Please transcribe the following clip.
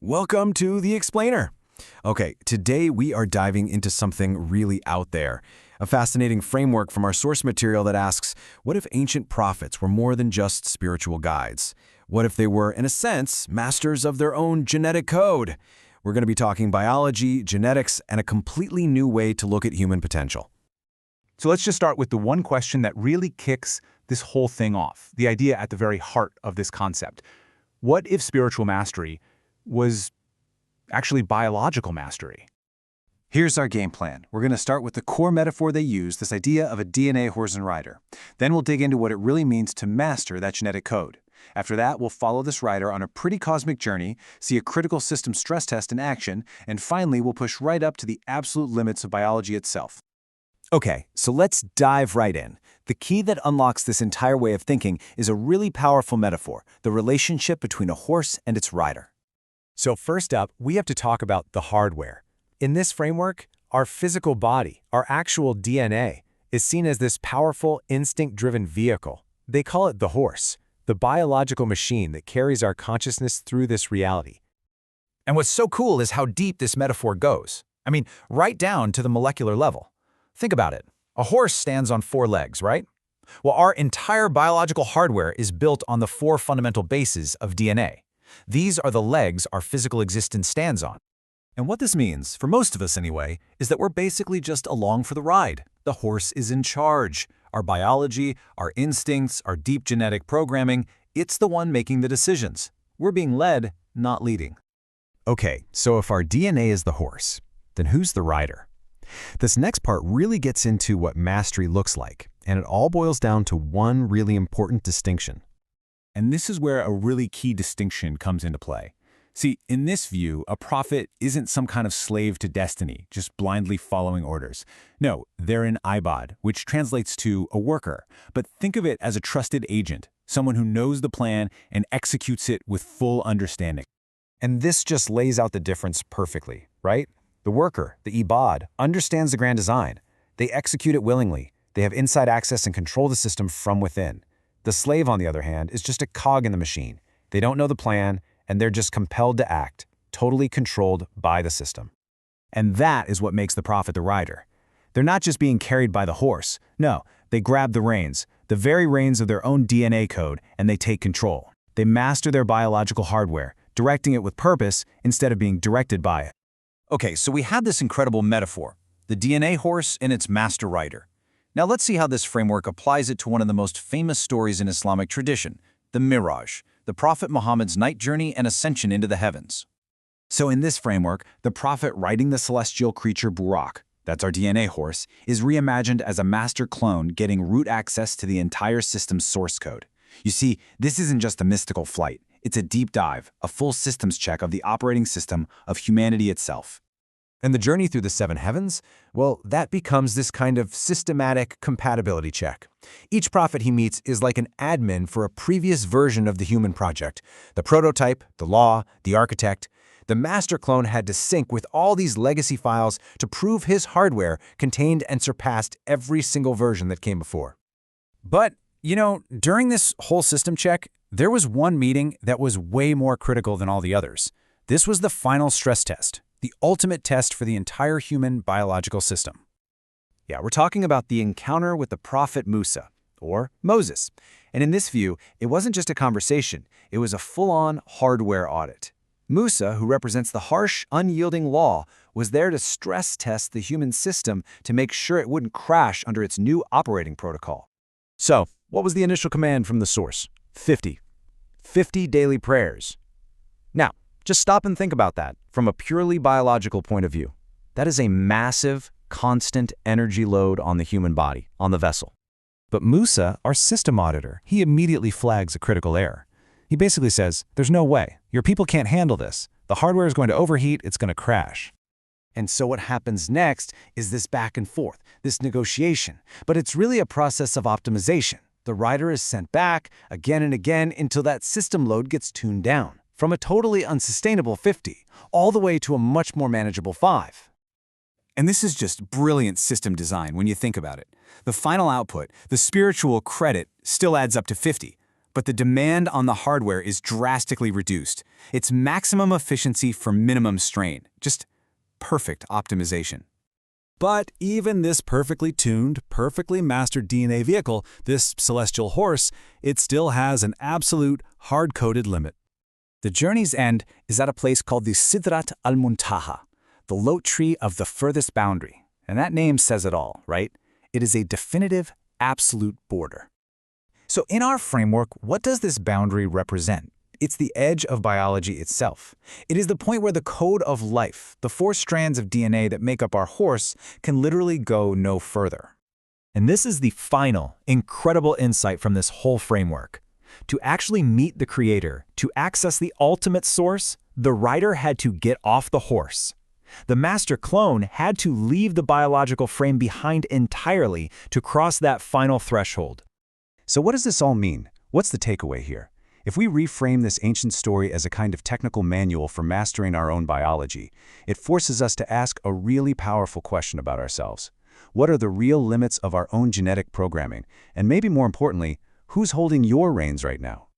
Welcome to The Explainer. Okay, today we are diving into something really out there. A fascinating framework from our source material that asks, what if ancient prophets were more than just spiritual guides? What if they were, in a sense, masters of their own genetic code? We're going to be talking biology, genetics, and a completely new way to look at human potential. So let's just start with the one question that really kicks this whole thing off, the idea at the very heart of this concept. What if spiritual mastery was actually biological mastery? Here's our game plan. We're going to start with the core metaphor they use, this idea of a DNA horse and rider. Then we'll dig into what it really means to master that genetic code. After that, we'll follow this rider on a pretty cosmic journey, see a critical system stress test in action, and finally we'll push right up to the absolute limits of biology itself. Okay, so let's dive right in. The key that unlocks this entire way of thinking is a really powerful metaphor, the relationship between a horse and its rider. So first up, we have to talk about the hardware. In this framework, our physical body, our actual DNA, is seen as this powerful, instinct-driven vehicle. They call it the horse, the biological machine that carries our consciousness through this reality. And what's so cool is how deep this metaphor goes. I mean, right down to the molecular level. Think about it. A horse stands on 4 legs, right? Well, our entire biological hardware is built on the 4 fundamental bases of DNA. These are the legs our physical existence stands on. And what this means, for most of us anyway, is that we're basically just along for the ride. The horse is in charge. Our biology, our instincts, our deep genetic programming, it's the one making the decisions. We're being led, not leading. Okay, so if our DNA is the horse, then who's the rider? This next part really gets into what mastery looks like, and it all boils down to one really important distinction. And this is where a really key distinction comes into play. See, in this view, a prophet isn't some kind of slave to destiny, just blindly following orders. No, they're an ibad, which translates to a worker. But think of it as a trusted agent, someone who knows the plan and executes it with full understanding. And this just lays out the difference perfectly, right? The worker, the ibad, understands the grand design. They execute it willingly. They have inside access and control the system from within. The slave, on the other hand, is just a cog in the machine. They don't know the plan, and they're just compelled to act, totally controlled by the system. And that is what makes the prophet the rider. They're not just being carried by the horse. No, they grab the reins, the very reins of their own DNA code, and they take control. They master their biological hardware, directing it with purpose instead of being directed by it. Okay, so we have this incredible metaphor, the DNA horse and its master rider. Now let's see how this framework applies it to one of the most famous stories in Islamic tradition, the Miraj, the Prophet Muhammad's night journey and ascension into the heavens. So in this framework, the prophet riding the celestial creature Burak, that's our DNA horse, is reimagined as a master clone getting root access to the entire system's source code. You see, this isn't just a mystical flight. It's a deep dive, a full systems check of the operating system of humanity itself. And the journey through the 7 heavens, well, that becomes this kind of systematic compatibility check. Each prophet he meets is like an admin for a previous version of the human project. The prototype, the law, the architect. The master clone had to sync with all these legacy files to prove his hardware contained and surpassed every single version that came before. But, during this whole system check, there was one meeting that was way more critical than all the others. This was the final stress test, the ultimate test for the entire human biological system. Yeah, we're talking about the encounter with the prophet Musa, or Moses. And in this view, it wasn't just a conversation, it was a full-on hardware audit. Musa, who represents the harsh, unyielding law, was there to stress test the human system to make sure it wouldn't crash under its new operating protocol. So, what was the initial command from the source? 50. 50 daily prayers. Now, just stop and think about that from a purely biological point of view. That is a massive, constant energy load on the human body, on the vessel. But Musa, our system auditor, he immediately flags a critical error. He basically says, there's no way. Your people can't handle this. The hardware is going to overheat, it's going to crash. And so what happens next is this back and forth, this negotiation. But it's really a process of optimization. The rider is sent back again and again until that system load gets tuned down, from a totally unsustainable 50 all the way to a much more manageable 5. And this is just brilliant system design when you think about it. The final output, the spiritual credit, still adds up to 50, but the demand on the hardware is drastically reduced. It's maximum efficiency for minimum strain. Just perfect optimization. But even this perfectly tuned, perfectly mastered DNA vehicle, this celestial horse, it still has an absolute hard-coded limit. The journey's end is at a place called the Sidrat al-Muntaha, the lote tree of the furthest boundary. And that name says it all, right? It is a definitive, absolute border. So in our framework, what does this boundary represent? It's the edge of biology itself. It is the point where the code of life, the 4 strands of DNA that make up our horse, can literally go no further. And this is the final, incredible insight from this whole framework. To actually meet the creator, to access the ultimate source, the rider had to get off the horse. The master clone had to leave the biological frame behind entirely to cross that final threshold. So what does this all mean? What's the takeaway here? If we reframe this ancient story as a kind of technical manual for mastering our own biology, it forces us to ask a really powerful question about ourselves. What are the real limits of our own genetic programming? And maybe more importantly, who's holding your reins right now?